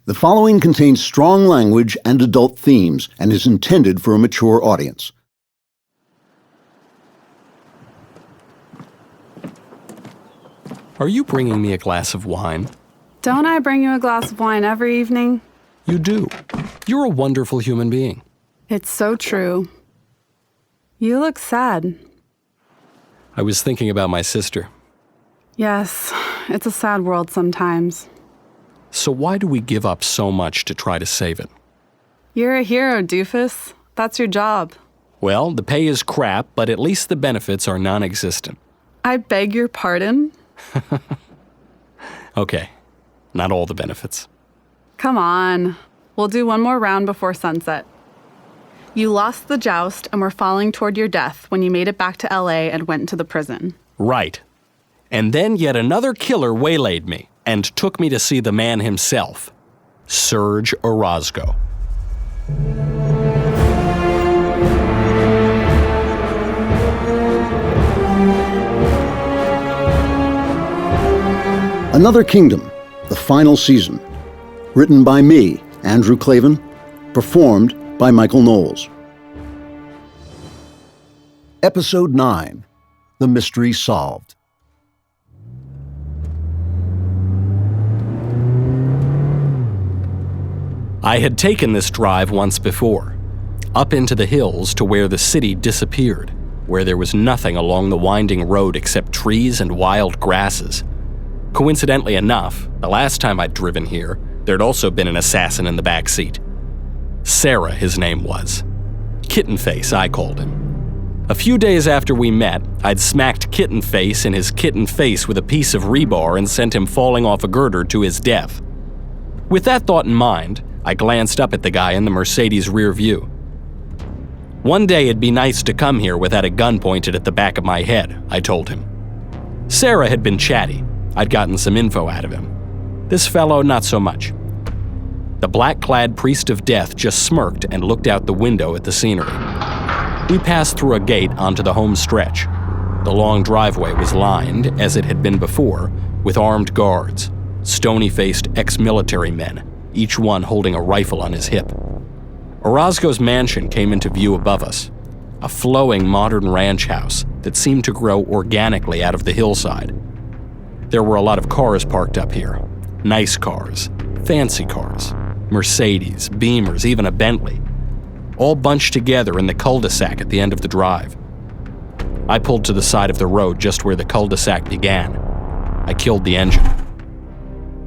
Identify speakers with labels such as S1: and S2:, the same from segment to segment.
S1: The following contains strong language and adult themes and is intended for a mature audience.
S2: Are you bringing me a glass of wine?
S3: Don't I bring you a glass of wine every evening?
S2: You do. You're a wonderful human being.
S3: It's so true. You look sad.
S2: I was thinking about my sister.
S3: Yes, it's a sad world sometimes.
S2: So why do we give up so much to try to save it?
S3: You're a hero, doofus. That's your job.
S2: Well, the pay is crap, but at least the benefits are non-existent.
S3: I beg your pardon?
S2: Okay, not all the benefits.
S3: Come on. We'll do one more round before sunset. You lost the joust and were falling toward your death when you made it back to LA and went into the prison.
S2: Right. And then yet another killer waylaid me and took me to see the man himself, Serge Orosgo.
S1: Another Kingdom, the final season. Written by me, Andrew Clavin. Performed by Michael Knowles. Episode 9, The Mystery Solved.
S2: I had taken this drive once before, up into the hills to where the city disappeared, where there was nothing along the winding road except trees and wild grasses. Coincidentally enough, the last time I'd driven here, there'd also been an assassin in the back seat. Sarah, his name was. Kitten Face, I called him. A few days after we met, I'd smacked Kitten Face in his kitten face with a piece of rebar and sent him falling off a girder to his death. With that thought in mind, I glanced up at the guy in the Mercedes rear view. One day it'd be nice to come here without a gun pointed at the back of my head, I told him. Sarah had been chatty. I'd gotten some info out of him. This fellow, not so much. The black-clad priest of death just smirked and looked out the window at the scenery. We passed through a gate onto the home stretch. The long driveway was lined, as it had been before, with armed guards, stony-faced ex-military men, each one holding a rifle on his hip. Orosco's mansion came into view above us, a flowing modern ranch house that seemed to grow organically out of the hillside. There were a lot of cars parked up here. Nice cars, fancy cars, Mercedes, Beamers, even a Bentley, all bunched together in the cul-de-sac at the end of the drive. I pulled to the side of the road just where the cul-de-sac began. I killed the engine.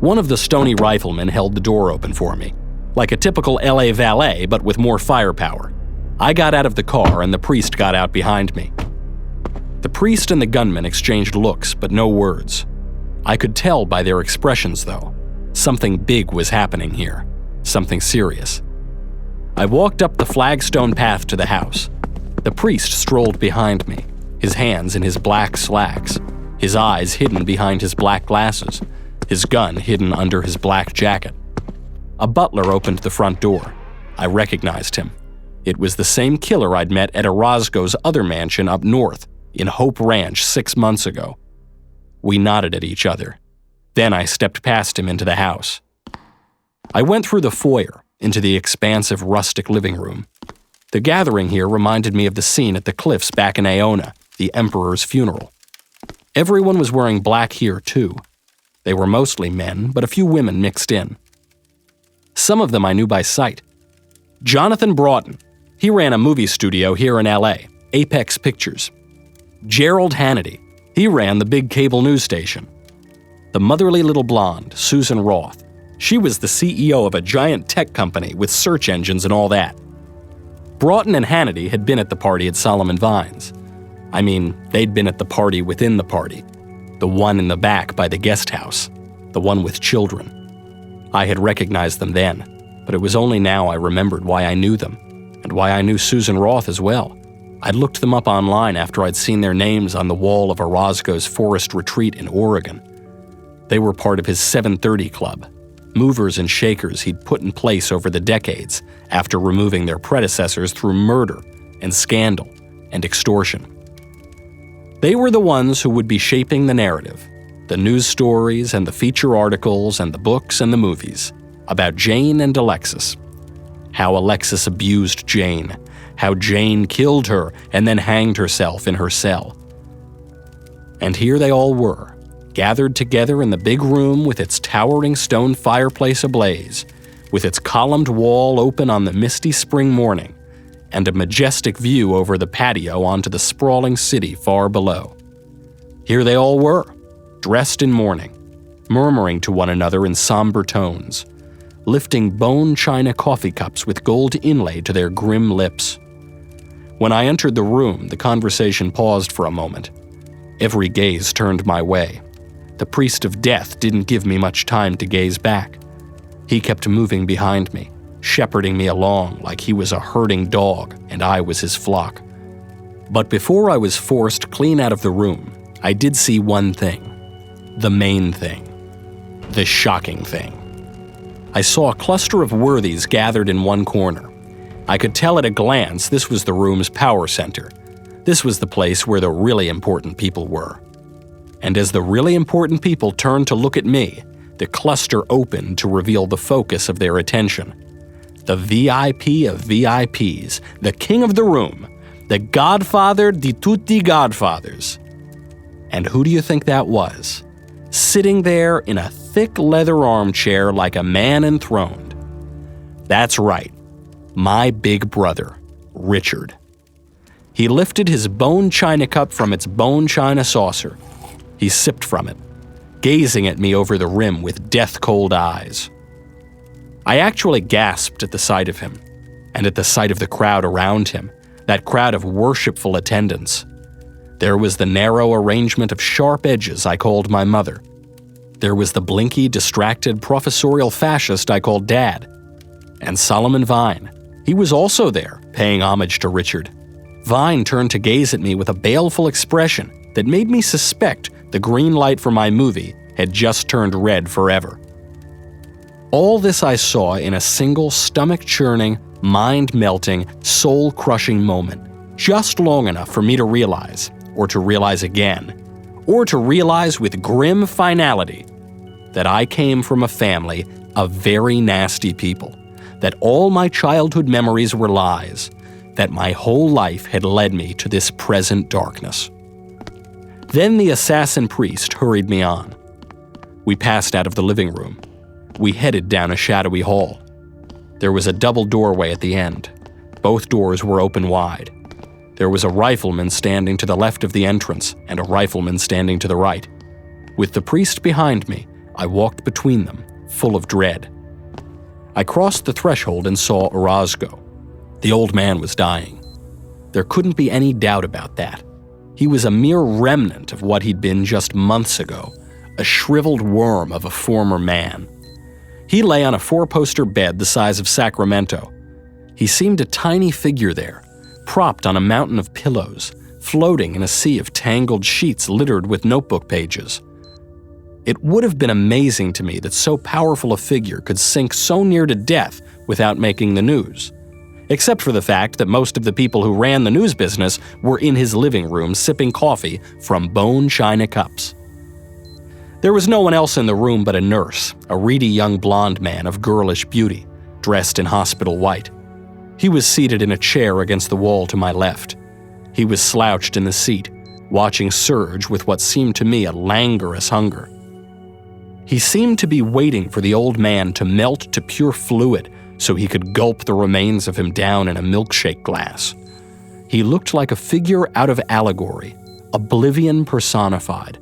S2: One of the stony riflemen held the door open for me, like a typical LA valet, but with more firepower. I got out of the car and the priest got out behind me. The priest and the gunman exchanged looks, but no words. I could tell by their expressions, though. Something big was happening here. Something serious. I walked up the flagstone path to the house. The priest strolled behind me, his hands in his black slacks, his eyes hidden behind his black glasses, his gun hidden under his black jacket. A butler opened the front door. I recognized him. It was the same killer I'd met at Orosco's other mansion up north, in Hope Ranch 6 months ago. We nodded at each other. Then I stepped past him into the house. I went through the foyer, into the expansive rustic living room. The gathering here reminded me of the scene at the cliffs back in Aona, the emperor's funeral. Everyone was wearing black here, too. They were mostly men, but a few women mixed in. Some of them I knew by sight. Jonathan Broughton. He ran a movie studio here in LA, Apex Pictures. Gerald Hannity. He ran the big cable news station. The motherly little blonde, Susan Roth. She was the CEO of a giant tech company with search engines and all that. Broughton and Hannity had been at the party at Solomon Vines. I mean, they'd been at the party within the party. The one in the back by the guest house. The one with children. I had recognized them then, but it was only now I remembered why I knew them, and why I knew Susan Roth as well. I'd looked them up online after I'd seen their names on the wall of Orosco's forest retreat in Oregon. They were part of his 730 Club, movers and shakers he'd put in place over the decades after removing their predecessors through murder and scandal and extortion. They were the ones who would be shaping the narrative, the news stories and the feature articles and the books and the movies. about Jane and Alexis. How Alexis abused Jane, how Jane killed her and then hanged herself in her cell. And here they all were, gathered together in the big room with its towering stone fireplace ablaze, with its columned wall open on the misty spring morning, and a majestic view over the patio onto the sprawling city far below. Here they all were, dressed in mourning, murmuring to one another in somber tones, lifting bone china coffee cups with gold inlay to their grim lips. When I entered the room, the conversation paused for a moment. Every gaze turned my way. The priest of death didn't give me much time to gaze back. He kept moving behind me, shepherding me along like he was a herding dog and I was his flock. But before I was forced clean out of the room, I did see one thing. The main thing. The shocking thing. I saw a cluster of worthies gathered in one corner. I could tell at a glance this was the room's power center. This was the place where the really important people were. And as the really important people turned to look at me, the cluster opened to reveal the focus of their attention. The VIP of VIPs, the king of the room, the godfather di tutti godfathers. And who do you think that was? Sitting there in a thick leather armchair like a man enthroned. That's right, my big brother, Richard. He lifted his bone china cup from its bone china saucer. He sipped from it, gazing at me over the rim with death-cold eyes. I actually gasped at the sight of him, and at the sight of the crowd around him, that crowd of worshipful attendants. There was the narrow arrangement of sharp edges I called my mother. There was the blinky, distracted professorial fascist I called Dad. And Solomon Vine. He was also there, paying homage to Richard. Vine turned to gaze at me with a baleful expression that made me suspect the green light for my movie had just turned red forever. All this I saw in a single stomach-churning, mind-melting, soul-crushing moment, just long enough for me to realize, or to realize again, or to realize with grim finality, that I came from a family of very nasty people, that all my childhood memories were lies, that my whole life had led me to this present darkness. Then the assassin priest hurried me on. We passed out of the living room. We headed down a shadowy hall. There was a double doorway at the end. Both doors were open wide. There was a rifleman standing to the left of the entrance and a rifleman standing to the right. With the priest behind me, I walked between them, full of dread. I crossed the threshold and saw Orosco. The old man was dying. There couldn't be any doubt about that. He was a mere remnant of what he'd been just months ago, a shriveled worm of a former man. He lay on a 4-poster bed the size of Sacramento. He seemed a tiny figure there, propped on a mountain of pillows, floating in a sea of tangled sheets littered with notebook pages. It would have been amazing to me that so powerful a figure could sink so near to death without making the news, except for the fact that most of the people who ran the news business were in his living room sipping coffee from bone china cups. There was no one else in the room but a nurse, a reedy young blonde man of girlish beauty, dressed in hospital white. He was seated in a chair against the wall to my left. He was slouched in the seat, watching Serge with what seemed to me a languorous hunger. He seemed to be waiting for the old man to melt to pure fluid so he could gulp the remains of him down in a milkshake glass. He looked like a figure out of allegory, oblivion personified.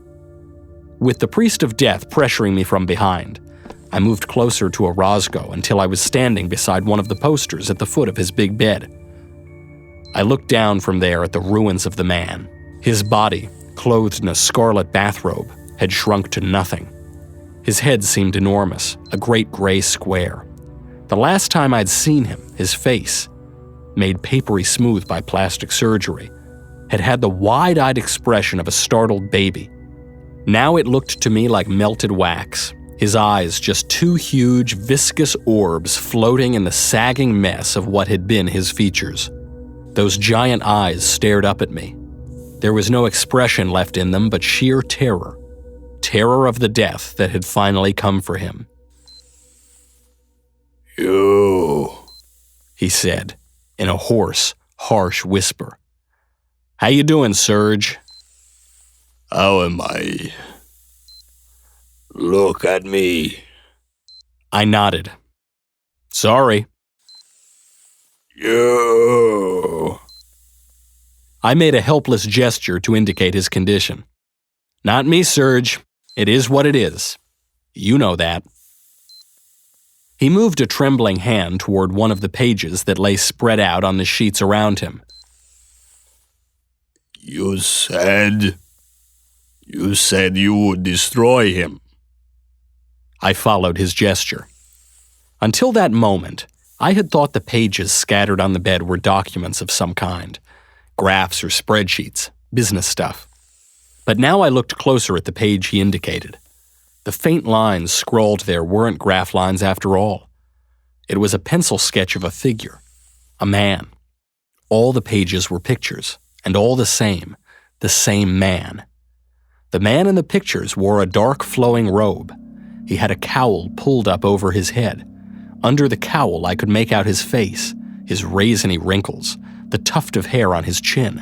S2: With the priest of death pressuring me from behind, I moved closer to Orosco until I was standing beside one of the posters at the foot of his big bed. I looked down from there at the ruins of the man. His body, clothed in a scarlet bathrobe, had shrunk to nothing. His head seemed enormous, a great gray square. The last time I'd seen him, his face, made papery smooth by plastic surgery, had had the wide-eyed expression of a startled baby. Now it looked to me like melted wax, his eyes just two huge, viscous orbs floating in the sagging mess of what had been his features. Those giant eyes stared up at me. There was no expression left in them but sheer terror. Terror of the death that had finally come for him. he said, in a hoarse, harsh whisper. "How you doing, Serge?"
S4: "How am I? Look at me."
S2: I nodded. "Sorry."
S4: "You."
S2: I made a helpless gesture to indicate his condition. "Not me, Serge. It is what it is. You know that." He moved a trembling hand toward one of the pages that lay spread out on the sheets around him.
S4: You said you would destroy him."
S2: I followed his gesture. Until that moment, I had thought the pages scattered on the bed were documents of some kind, graphs or spreadsheets, business stuff. But now I looked closer at the page he indicated. The faint lines scrawled there weren't graph lines after all. It was a pencil sketch of a figure, a man. All the pages were pictures, and all the same man. The man in the pictures wore a dark flowing robe. He had a cowl pulled up over his head. Under the cowl I could make out his face, his raisiny wrinkles, the tuft of hair on his chin,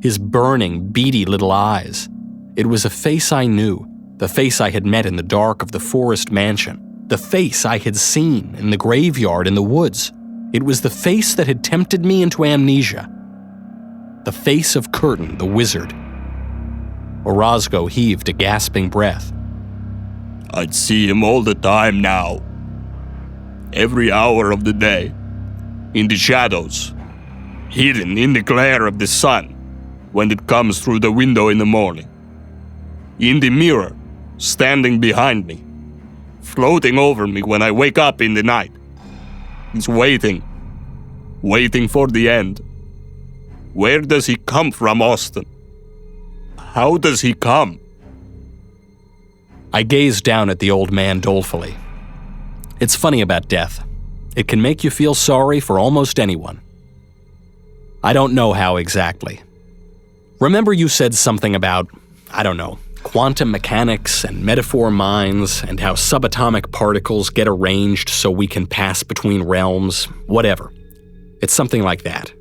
S2: his burning, beady little eyes. It was a face I knew, the face I had met in the dark of the forest mansion, the face I had seen in the graveyard in the woods. It was the face that had tempted me into amnesia. The face of Curtin, the wizard. Orosco heaved a gasping breath.
S4: "I'd see him all the time now. Every hour of the day. In the shadows. Hidden in the glare of the sun when it comes through the window in the morning. In the mirror, standing behind me. Floating over me when I wake up in the night. He's waiting for the end. Where does he come from, Austin? How does he come?"
S2: I gazed down at the old man dolefully. It's funny about death. It can make you feel sorry for almost anyone. I don't know how exactly. Remember you said something about, quantum mechanics and metaphor minds and how subatomic particles get arranged so we can pass between realms, whatever. It's something like that.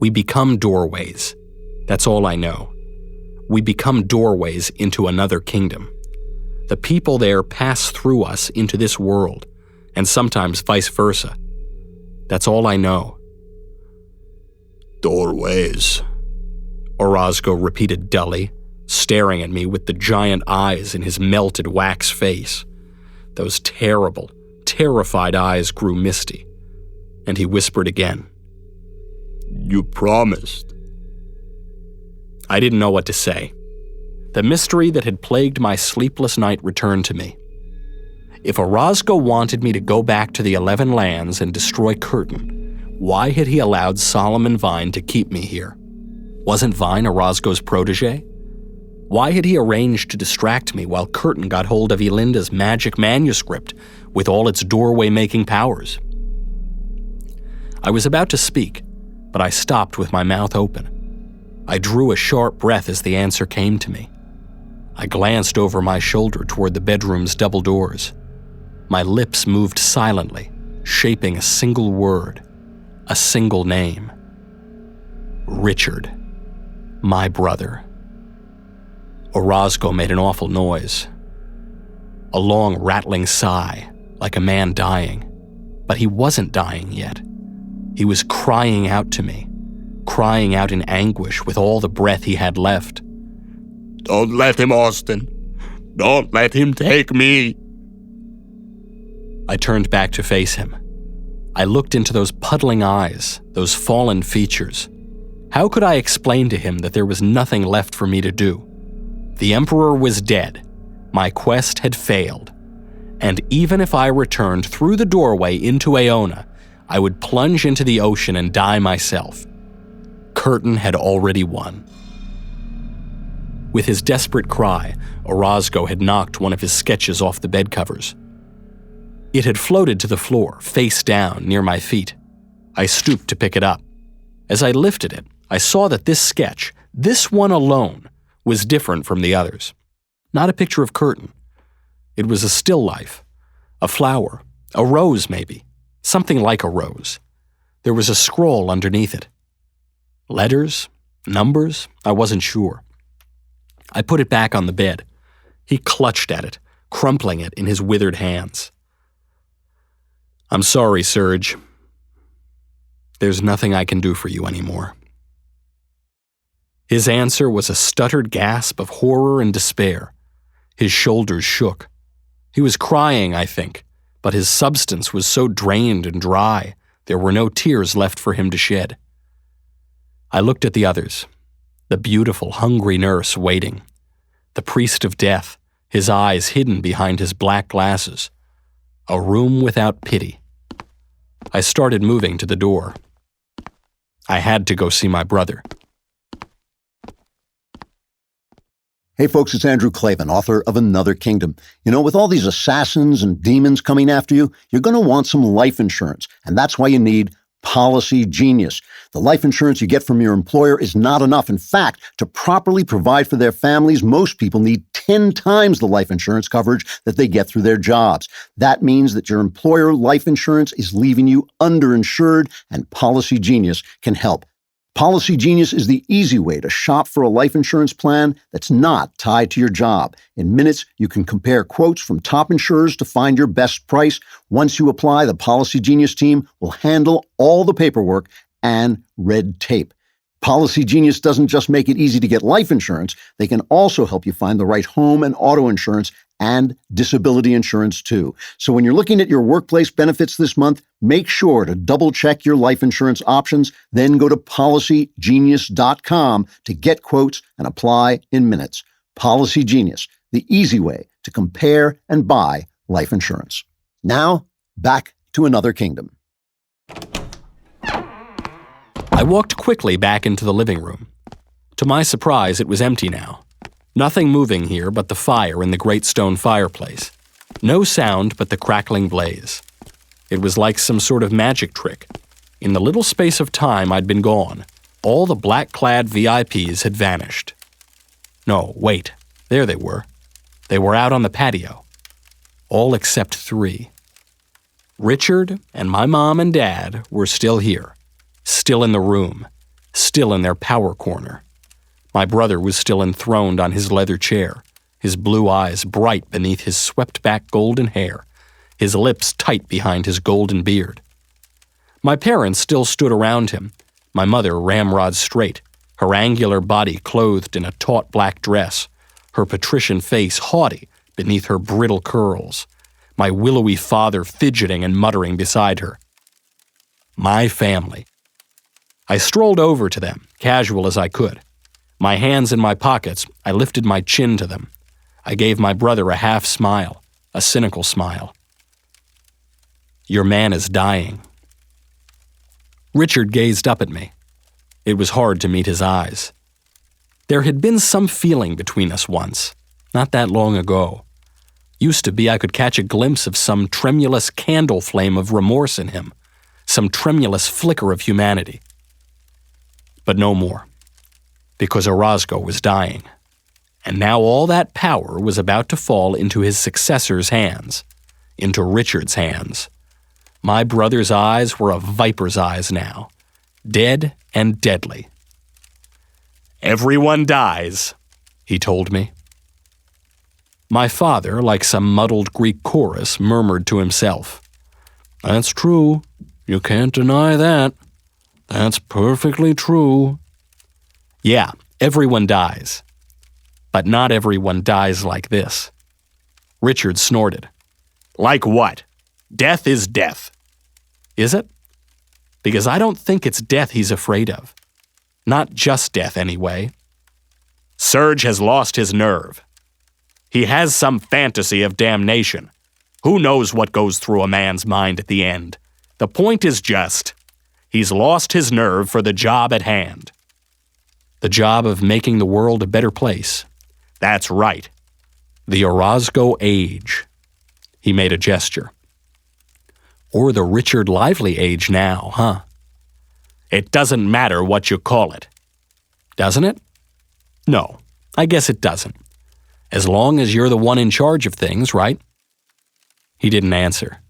S2: We become doorways. That's all I know. We become doorways into another kingdom. The people there pass through us into this world, and sometimes vice versa. That's all I know.
S4: "Doorways,"
S2: Orosco repeated dully, staring at me with the giant eyes in his melted wax face. Those terrible, terrified eyes grew misty, and he whispered again.
S4: "You promised."
S2: I didn't know what to say. The mystery that had plagued my sleepless night returned to me. If Orosco wanted me to go back to the 11 lands and destroy Curtin, why had he allowed Solomon Vine to keep me here? Wasn't Vine Orosco's protege? Why had he arranged to distract me while Curtin got hold of Elinda's magic manuscript with all its doorway-making powers? I was about to speak, but I stopped with my mouth open. I drew a sharp breath as the answer came to me. I glanced over my shoulder toward the bedroom's double doors. My lips moved silently, shaping a single word, a single name. Richard, my brother. Orosco made an awful noise. A long, rattling sigh, like a man dying. But he wasn't dying yet. He was crying out to me, crying out in anguish with all the breath he had left.
S4: "Don't let him, Austin. Don't let him take me."
S2: I turned back to face him. I looked into those puddling eyes, those fallen features. How could I explain to him that there was nothing left for me to do? The Emperor was dead. My quest had failed. And even if I returned through the doorway into Aona, I would plunge into the ocean and die myself. Curtin had already won. With his desperate cry, Orosco had knocked one of his sketches off the bed covers. It had floated to the floor, face down, near my feet. I stooped to pick it up. As I lifted it, I saw that this sketch, this one alone, was different from the others. Not a picture of Curtin. It was a still life, a flower, a rose maybe, something like a rose. There was a scroll underneath it. Letters? Numbers? I wasn't sure. I put it back on the bed. He clutched at it, crumpling it in his withered hands. I'm sorry, Serge. There's nothing I can do for you anymore. His answer was a stuttered gasp of horror and despair. His shoulders shook. He was crying, I think, but his substance was so drained and dry, there were no tears left for him to shed. I looked at the others, the beautiful, hungry nurse waiting, the priest of death, his eyes hidden behind his black glasses, a room without pity. I started moving to the door. I had to go see my brother.
S1: Hey folks, it's Andrew Klavan, author of Another Kingdom. You know, with all these assassins and demons coming after you, you're going to want some life insurance, and that's why you need Policy Genius. The life insurance you get from your employer is not enough. In fact, to properly provide for their families, most people need 10 times the life insurance coverage that they get through their jobs. That means that your employer life insurance is leaving you underinsured, and Policy Genius can help. Policy Genius is the easy way to shop for a life insurance plan that's not tied to your job. In minutes, you can compare quotes from top insurers to find your best price. Once you apply, the Policy Genius team will handle all the paperwork and red tape. Policy Genius doesn't just make it easy to get life insurance, they can also help you find the right home and auto insurance and disability insurance too. So when you're looking at your workplace benefits this month, make sure to double-check your life insurance options, then go to PolicyGenius.com to get quotes and apply in minutes. Policy Genius, the easy way to compare and buy life insurance. Now, back to Another Kingdom.
S2: I walked quickly back into the living room. To my surprise, it was empty now. Nothing moving here but the fire in the great stone fireplace. No sound but the crackling blaze. It was like some sort of magic trick. In the little space of time I'd been gone, all the black-clad VIPs had vanished. No, wait. There they were. They were out on the patio. All except 3. Richard and my mom and dad were still here. Still in the room, still in their power corner. My brother was still enthroned on his leather chair, his blue eyes bright beneath his swept-back golden hair, his lips tight behind his golden beard. My parents still stood around him, my mother ramrod straight, her angular body clothed in a taut black dress, her patrician face haughty beneath her brittle curls, my willowy father fidgeting and muttering beside her. My family. I strolled over to them, casual as I could. My hands in my pockets, I lifted my chin to them. I gave my brother a half smile, a cynical smile. Your man is dying. Richard gazed up at me. It was hard to meet his eyes. There had been some feeling between us once, not that long ago. Used to be I could catch a glimpse of some tremulous candle flame of remorse in him, some tremulous flicker of humanity. But no more, because Orosco was dying, and now all that power was about to fall into his successor's hands, into Richard's hands. My brother's eyes were a viper's eyes now, dead and deadly. Everyone dies, he told me. My father, like some muddled Greek chorus, murmured to himself, That's true. You can't deny that. That's perfectly true. Yeah, everyone dies. But not everyone dies like this. Richard snorted. Like what? Death is death. Is it? Because I don't think it's death he's afraid of. Not just death, anyway. Serge has lost his nerve. He has some fantasy of damnation. Who knows what goes through a man's mind at the end? The point is just, he's lost his nerve for the job at hand. The job of making the world a better place. That's right. The Orosco age. He made a gesture. Or the Richard Lively age now, huh? It doesn't matter what you call it. Doesn't it? No, I guess it doesn't. As long as you're the one in charge of things, right? He didn't answer.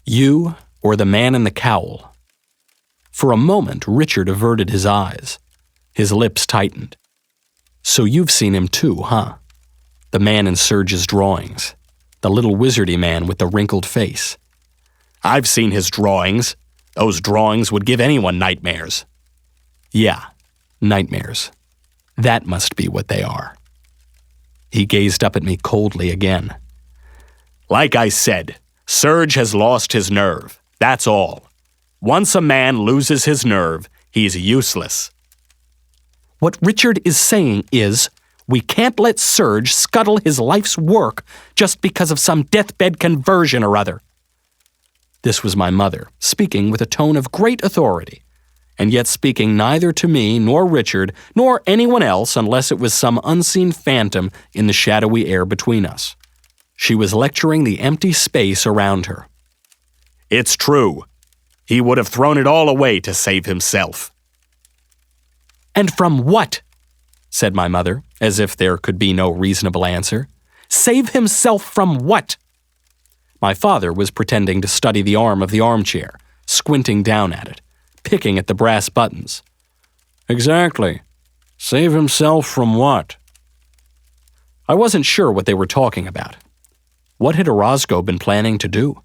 S2: You or the man in the cowl? For a moment, Richard averted his eyes. His lips tightened. "So you've seen him too, huh? The man in Serge's drawings. The little wizardy man with the wrinkled face." "I've seen his drawings. Those drawings would give anyone nightmares." "Yeah, nightmares. That must be what they are." He gazed up at me coldly again. "Like I said, Serge has lost his nerve. That's all. Once a man loses his nerve, he's useless." "What Richard is saying is, we can't let Serge scuttle his life's work just because of some deathbed conversion or other." This was my mother, speaking with a tone of great authority, and yet speaking neither to me nor Richard nor anyone else unless it was some unseen phantom in the shadowy air between us. She was lecturing the empty space around her. "It's true. He would have thrown it all away to save himself." "And from what?" said my mother, as if there could be no reasonable answer. "Save himself from what?" My father was pretending to study the arm of the armchair, squinting down at it, picking at the brass buttons. "Exactly. Save himself from what?" I wasn't sure what they were talking about. What had Orosco been planning to do?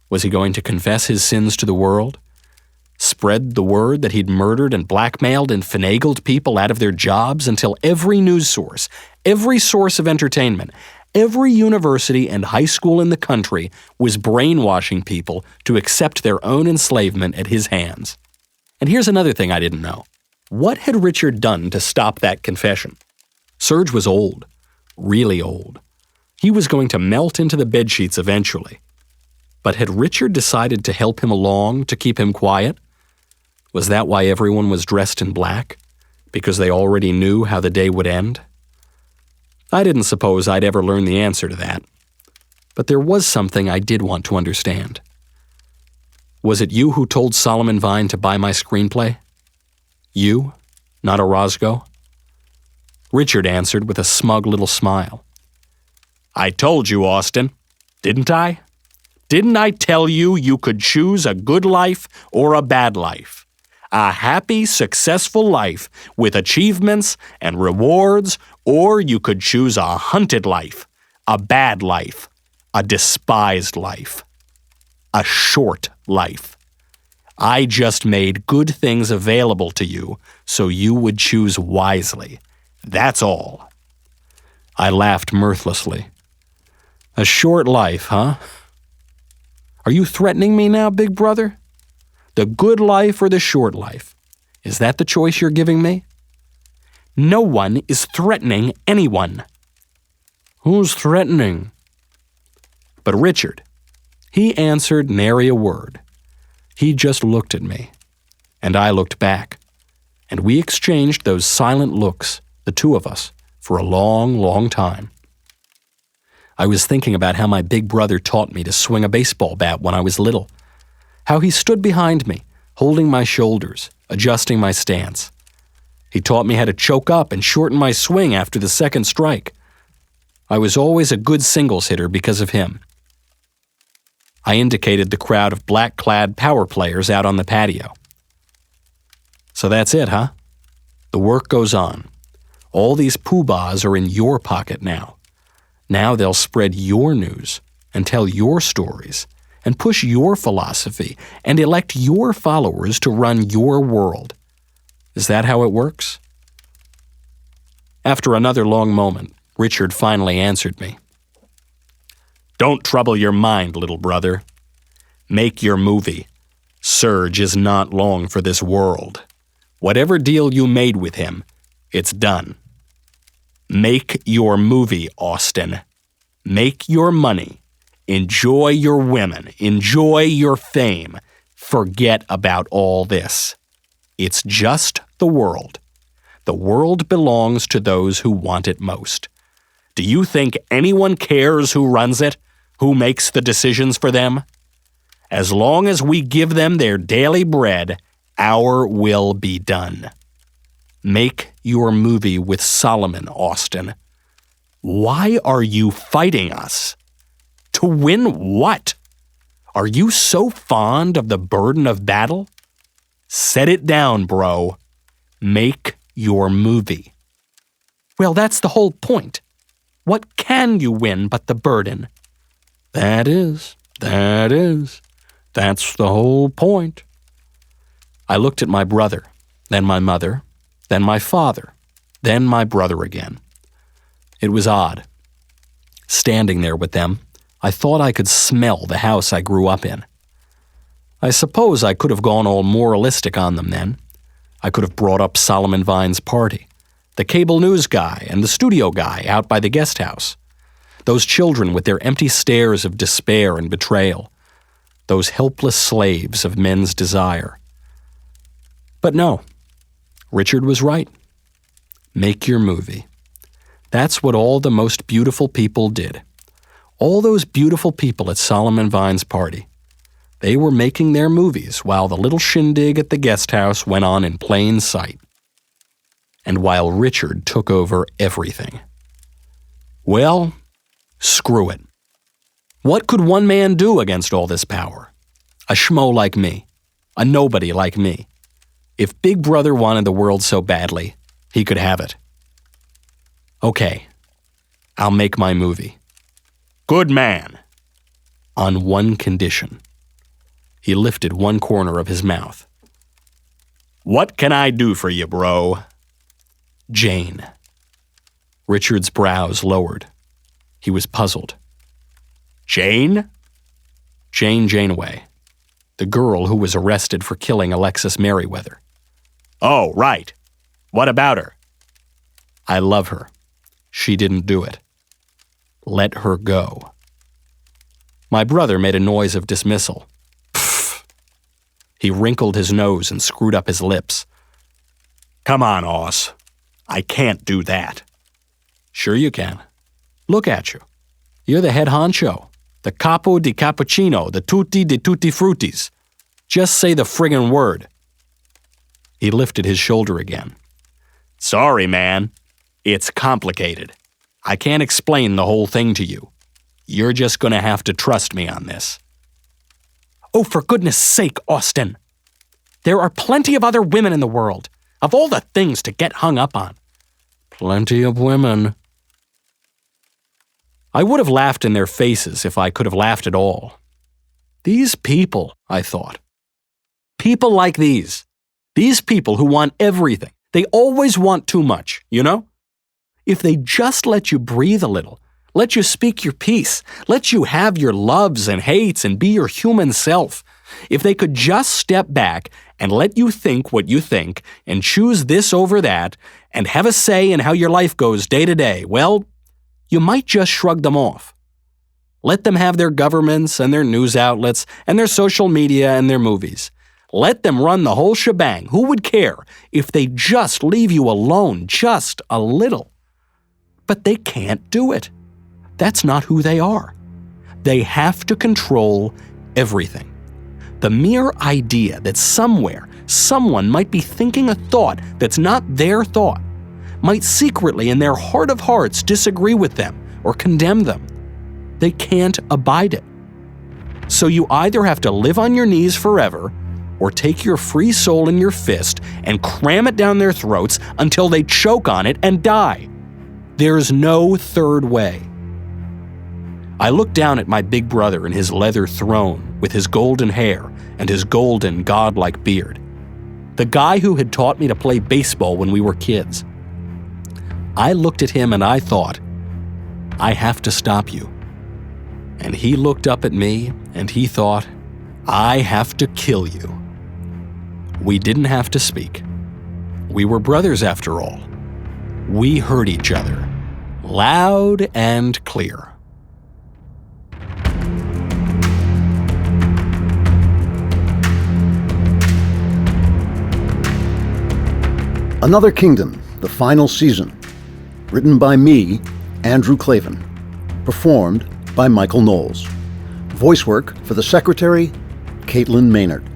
S2: Was he going to confess his sins to the world? Spread the word that he'd murdered and blackmailed and finagled people out of their jobs until every news source, every source of entertainment, every university and high school in the country was brainwashing people to accept their own enslavement at his hands? And here's another thing I didn't know. What had Richard done to stop that confession? Serge was old, really old. He was going to melt into the bedsheets eventually. But had Richard decided to help him along to keep him quiet? Was that why everyone was dressed in black? Because they already knew how the day would end? I didn't suppose I'd ever learn the answer to that. But there was something I did want to understand. Was it you who told Solomon Vine to buy my screenplay? You, not Orosco? Richard answered with a smug little smile. "I told you, Austin, didn't I? Didn't I tell you you could choose a good life or a bad life? A happy, successful life with achievements and rewards, or you could choose a hunted life, a bad life, a despised life, a short life. I just made good things available to you so you would choose wisely. That's all." I laughed mirthlessly. "A short life, huh? Are you threatening me now, big brother? The good life or the short life? Is that the choice you're giving me?" "No one is threatening anyone." "Who's threatening?" But Richard, he answered nary a word. He just looked at me, and I looked back, and we exchanged those silent looks, the two of us, for a long, long time. I was thinking about how my big brother taught me to swing a baseball bat when I was little, how he stood behind me, holding my shoulders, adjusting my stance. He taught me how to choke up and shorten my swing after the second strike. I was always a good singles hitter because of him. I indicated the crowd of black-clad power players out on the patio. "So that's it, huh? The work goes on. All these poobahs are in your pocket now. Now they'll spread your news and tell your stories and push your philosophy and elect your followers to run your world. Is that how it works?" After another long moment, Richard finally answered me. "Don't trouble your mind, little brother. Make your movie. Serge is not long for this world. Whatever deal you made with him, it's done. Make your movie, Austin. Make your money. Enjoy your women. Enjoy your fame. Forget about all this. It's just the world. The world belongs to those who want it most. Do you think anyone cares who runs it? Who makes the decisions for them? As long as we give them their daily bread, our will be done. Make your movie with Solomon, Austin. Why are you fighting us? To win what? Are you so fond of the burden of battle? Set it down, bro. Make your movie. Well, that's the whole point. What can you win but the burden? That is. That's the whole point. I looked at my brother, then my mother, then my father, then my brother again. It was odd. Standing there with them, I thought I could smell the house I grew up in. I suppose I could have gone all moralistic on them then. I could have brought up Solomon Vine's party, the cable news guy and the studio guy out by the guest house, those children with their empty stares of despair and betrayal, those helpless slaves of men's desire. But no, Richard was right. Make your movie. That's what all the most beautiful people did. All those beautiful people at Solomon Vine's party. They were making their movies while the little shindig at the guest house went on in plain sight. And while Richard took over everything. Well, screw it. What could one man do against all this power? A schmo like me. A nobody like me. If Big Brother wanted the world so badly, he could have it. Okay, I'll make my movie. Good man. On one condition. He lifted one corner of his mouth. What can I do for you, bro? Jane. Richard's brows lowered. He was puzzled. Jane? Jane Janeway, the girl who was arrested for killing Alexis Merriweather. Oh, right. What about her? I love her. She didn't do it. Let her go. My brother made a noise of dismissal. Pfft. He wrinkled his nose and screwed up his lips. Come on, Oz. I can't do that. Sure you can. Look at you. You're the head honcho, the capo di cappuccino, the tutti di tutti fruttis. Just say the friggin' word. He lifted his shoulder again. Sorry, man. It's complicated. I can't explain the whole thing to you. You're just gonna have to trust me on this. Oh, for goodness sake, Austin. There are plenty of other women in the world. Of all the things to get hung up on. Plenty of women. I would have laughed in their faces if I could have laughed at all. These people, I thought. People like these. These people who want everything. They always want too much, you know? If they just let you breathe a little, let you speak your piece, let you have your loves and hates and be your human self, if they could just step back and let you think what you think and choose this over that and have a say in how your life goes day to day, well, you might just shrug them off. Let them have their governments and their news outlets and their social media and their movies. Let them run the whole shebang. Who would care if they just leave you alone just a little? But they can't do it. That's not who they are. They have to control everything. The mere idea that somewhere, someone might be thinking a thought that's not their thought, might secretly in their heart of hearts disagree with them or condemn them. They can't abide it. So you either have to live on your knees forever or take your free soul in your fist and cram it down their throats until they choke on it and die. There's no third way. I looked down at my big brother in his leather throne with his golden hair and his golden, godlike beard. The guy who had taught me to play baseball when we were kids. I looked at him and I thought, I have to stop you. And he looked up at me and he thought, I have to kill you. We didn't have to speak. We were brothers after all. We heard each other, loud and clear.
S1: Another Kingdom, the final season. Written by me, Andrew Klavan. Performed by Michael Knowles. Voice work for the Secretary, Caitlin Maynard.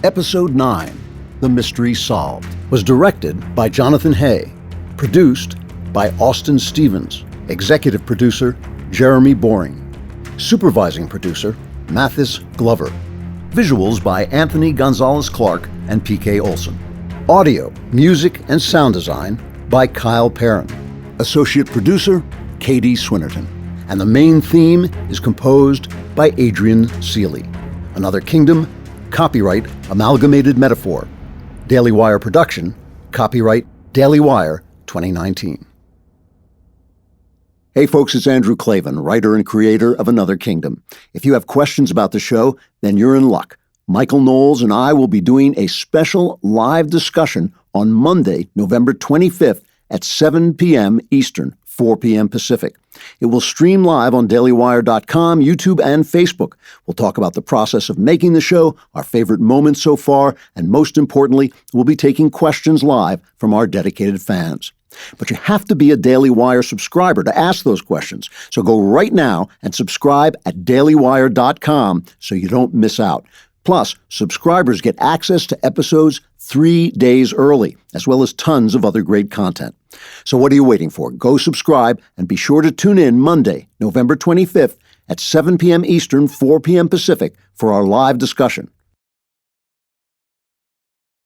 S1: Episode 9, The Mystery Solved, was directed by Jonathan Hay. Produced by Austin Stevens. Executive producer, Jeremy Boring. Supervising producer, Mathis Glover. Visuals by Anthony Gonzalez Clark and PK Olson. Audio, music, and sound design by Kyle Perrin. Associate producer, Katie Swinnerton. And the main theme is composed by Adrian Seeley. Another Kingdom, copyright Amalgamated Metaphor. Daily Wire production, copyright Daily Wire 2019. Hey folks, it's Andrew Klavan, writer and creator of Another Kingdom. If you have questions about the show, then you're in luck. Michael Knowles and I will be doing a special live discussion on Monday, November 25th at 7 p.m. Eastern, 4 p.m. Pacific. It will stream live on dailywire.com, YouTube, and Facebook. We'll talk about the process of making the show, our favorite moments so far, and most importantly, we'll be taking questions live from our dedicated fans. But you have to be a Daily Wire subscriber to ask those questions. So go right now and subscribe at dailywire.com so you don't miss out. Plus, subscribers get access to episodes 3 days early, as well as tons of other great content. So what are you waiting for? Go subscribe and be sure to tune in Monday, November 25th at 7 p.m. Eastern, 4 p.m. Pacific for our live discussion.